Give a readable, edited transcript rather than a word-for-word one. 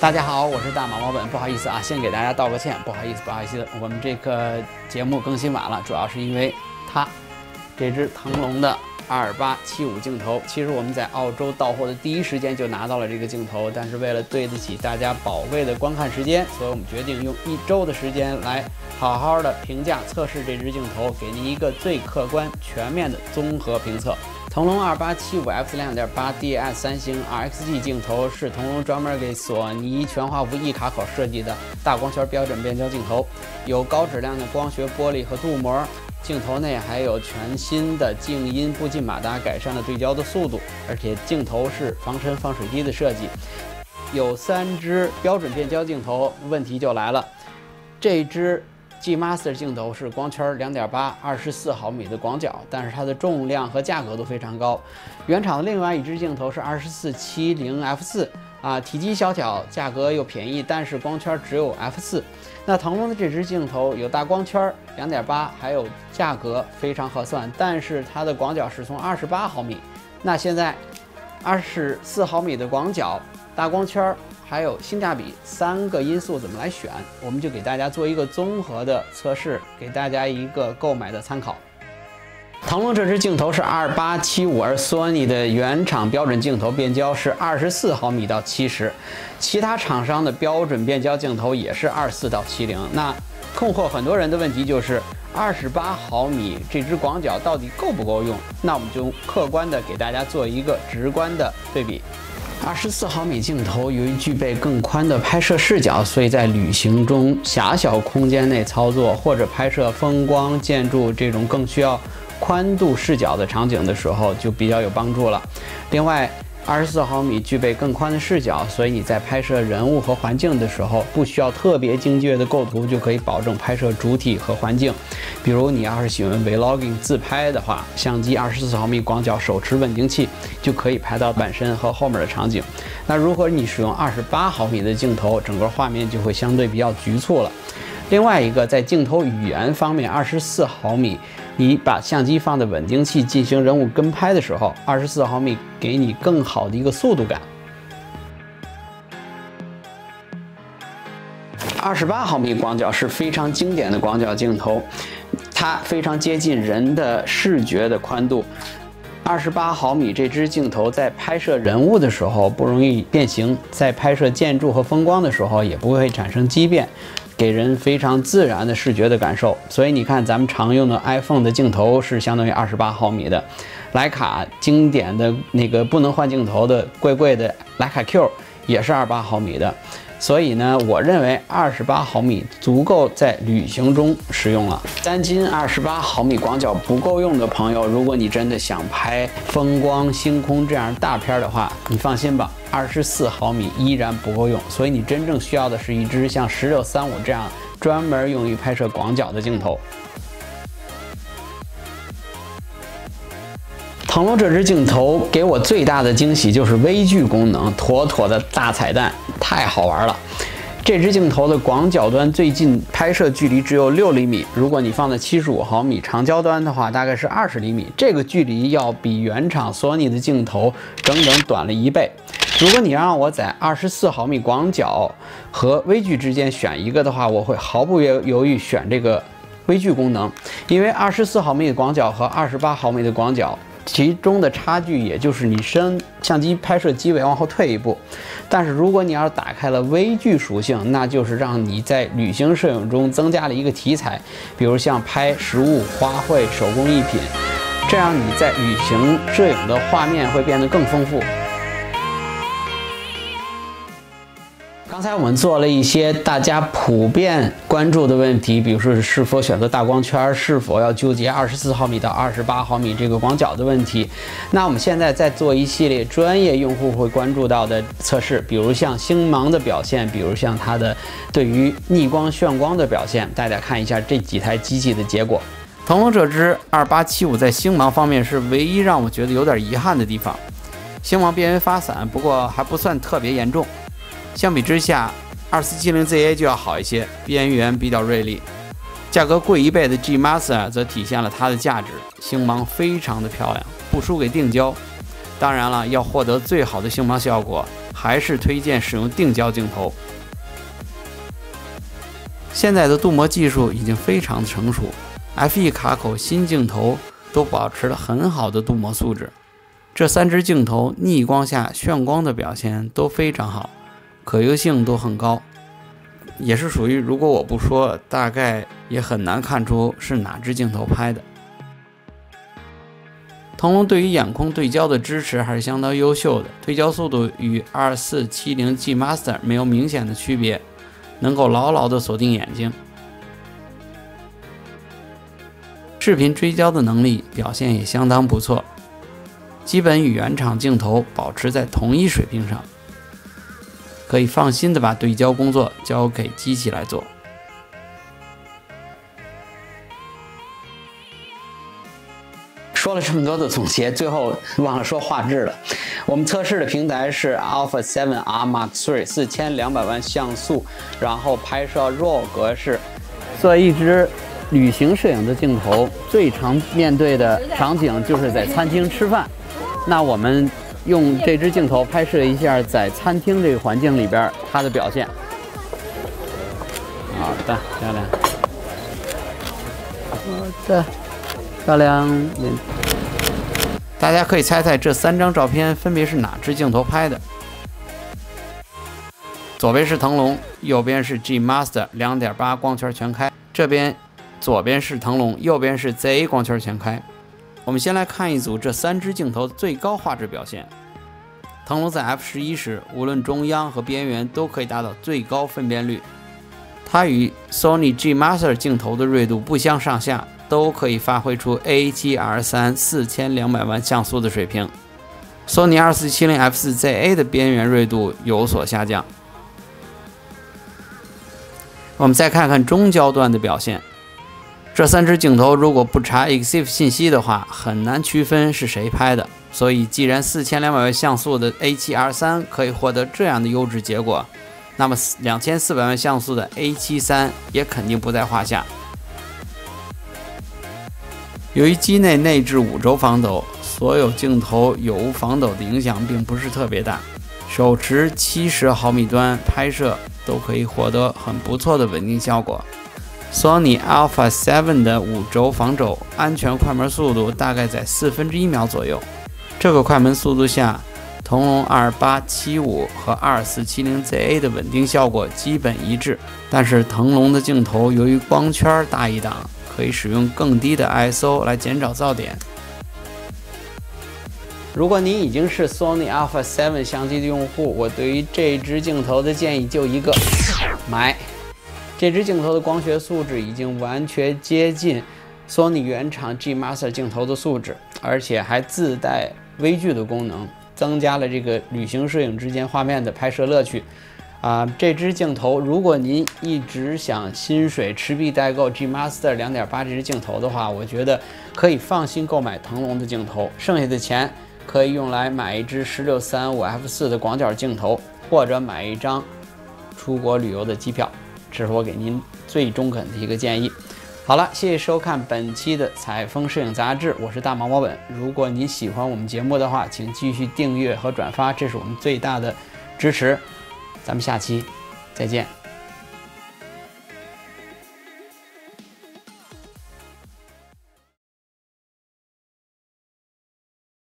大家好，我是大马毛本，不好意思啊，先给大家道个歉，不好意思，我们这个节目更新晚了，主要是因为这只腾龙的2875镜头，其实我们在澳洲到货的第一时间就拿到了这个镜头，但是为了对得起大家宝贵的观看时间，所以我们决定用1周的时间来好好的评价测试这只镜头，给您一个最客观全面的综合评测。腾龙2875f2.8DS 三星 RXG 镜头是腾龙专门给索尼全画幅 E 卡口设计的大光圈标准变焦镜头，有高质量的光学玻璃和镀膜，镜头内还有全新的静音步进马达，改善了对焦的速度，而且镜头是防尘防水滴的设计。有3支标准变焦镜头，问题就来了，这支G Master 镜头是光圈2.8 24毫米的广角，但是它的重量和价格都非常高。原厂的另外一支镜头是2470 f4体积小巧，价格又便宜，但是光圈只有 f4。那腾龙的这支镜头有大光圈2.8，还有价格非常合算，但是它的广角是从28毫米。那现在24毫米的广角、大光圈还有性价比3个因素怎么来选，我们就给大家做一个综合的测试，给大家一个购买的参考。腾龙这支镜头是2875，而索尼的原厂标准镜头变焦是24毫米到70，其他厂商的标准变焦镜头也是24到70。那困惑很多人的问题就是28毫米这支广角到底够不够用？那我们就客观的给大家做一个直观的对比。24毫米镜头由于具备更宽的拍摄视角，所以在旅行中狭小空间内操作，或者拍摄风光、建筑这种更需要宽度视角的场景的时候就比较有帮助了。另外24毫米具备更宽的视角，所以你在拍摄人物和环境的时候，不需要特别精确的构图就可以保证拍摄主体和环境。比如你要是喜欢 vlogging 自拍的话，相机24毫米广角手持稳定器就可以拍到本身和后面的场景。那如果你使用28毫米的镜头，整个画面就会相对比较局促了。另外一个，在镜头语言方面，24毫米你把相机放在稳定器进行人物跟拍的时候，24毫米给你更好的一个速度感。28毫米广角是非常经典的广角镜头，它非常接近人的视觉的宽度。28毫米这支镜头在拍摄人物的时候不容易变形，在拍摄建筑和风光的时候也不会产生畸变，给人非常自然的视觉的感受。所以你看咱们常用的 iPhone 的镜头是相当于28毫米的，徕卡经典的那个不能换镜头的贵的徕卡 Q 也是28毫米的。所以呢，我认为28毫米足够在旅行中使用了。单仅28毫米广角不够用的朋友，如果你真的想拍风光、星空这样大片的话，你放心吧，24毫米依然不够用。所以你真正需要的是一支像1635这样专门用于拍摄广角的镜头。腾龙这支镜头给我最大的惊喜就是微距功能，妥妥的大彩蛋，太好玩了。这支镜头的广角端最近拍摄距离只有6厘米，如果你放在75毫米长焦端的话，大概是20厘米，这个距离要比原厂索尼的镜头整整短了1倍。如果你让我在24毫米广角和微距之间选一个的话，我会毫不犹豫选这个微距功能，因为24毫米的广角和28毫米的广角其中的差距也就是你相机拍摄机尾往后退一步。但是如果你要是打开了微距属性，那就是让你在旅行摄影中增加了一个题材，比如像拍食物、花卉、手工艺品，这样你在旅行摄影的画面会变得更丰富。刚才我们做了一些大家普遍关注的问题，比如说是否选择大光圈，是否要纠结24毫米到28毫米这个广角的问题。那我们现在在做一系列专业用户会关注到的测试，比如像星芒的表现，比如像它的对于逆光炫光的表现。大家看一下这几台机器的结果。腾龙这支2875在星芒方面是唯一让我觉得有点遗憾的地方，星芒边缘发散，不过还不算特别严重。相比之下，2470ZA 就要好一些，边缘比较锐利。价格贵1倍的 G Master 则体现了它的价值，星芒非常的漂亮，不输给定焦。当然了，要获得最好的星芒效果，还是推荐使用定焦镜头。现在的镀膜技术已经非常的成熟 ，FE 卡口新镜头都保持了很好的镀膜素质。这3支镜头逆光下炫光的表现都非常好，可用性都很高，也是属于如果我不说，大概也很难看出是哪支镜头拍的。腾龙对于眼控对焦的支持还是相当优秀的，对焦速度与2470 G Master 没有明显的区别，能够牢牢地锁定眼睛。视频追焦的能力表现也相当不错，基本与原厂镜头保持在同一水平上，可以放心地把对焦工作交给机器来做。说了这么多的总结，最后忘了说画质了。我们测试的平台是 Alpha 7R Mark III 4200万像素，然后拍摄 RAW 格式。作为一支旅行摄影的镜头，最常面对的场景就是在餐厅吃饭。那我们用这支镜头拍摄一下在餐厅这个环境里边它的表现。好的，漂亮。好的。漂亮，大家可以猜猜这3张照片分别是哪支镜头拍的？左边是腾龙，右边是 G Master 2.8光圈全开。这边左边是腾龙，右边是 ZA 光圈全开。我们先来看一组这3支镜头的最高画质表现。腾龙在 F11时，无论中央和边缘都可以达到最高分辨率，它与 Sony G Master 镜头的锐度不相上下。都可以发挥出 A7R3 4200万像素的水平。Sony 2470 F4ZA 的边缘锐度有所下降。我们再看看中焦段的表现。这3支镜头如果不查 EXIF 信息的话，很难区分是谁拍的。所以，既然4200万像素的 A7R3 可以获得这样的优质结果，那么2400万像素的 A7III 也肯定不在话下。由于机内内置5轴防抖，所有镜头有无防抖的影响并不是特别大。手持70毫米端拍摄都可以获得很不错的稳定效果。Sony Alpha 7的5轴防抖安全快门速度大概在1/4秒左右。这个快门速度下，腾龙2875和2470 ZA 的稳定效果基本一致，但是腾龙的镜头由于光圈大一档，可以使用更低的 ISO 来减少噪点。如果您已经是 Sony Alpha 7相机的用户，我对于这支镜头的建议就一个：买。这支镜头的光学素质已经完全接近 Sony 原厂 G Master 镜头的素质，而且还自带微距的功能，增加了这个旅行摄影之间画面的拍摄乐趣。这支镜头，如果您一直想薪水持币代购 G Master 2.8这支镜头的话，我觉得可以放心购买腾龙的镜头，剩下的钱可以用来买一支1635 f4 的广角镜头，或者买一张出国旅游的机票。这是我给您最中肯的一个建议。好了，谢谢收看本期的采风摄影杂志，我是大毛毛本。如果您喜欢我们节目的话，请继续订阅和转发，这是我们最大的支持。咱们下期再见。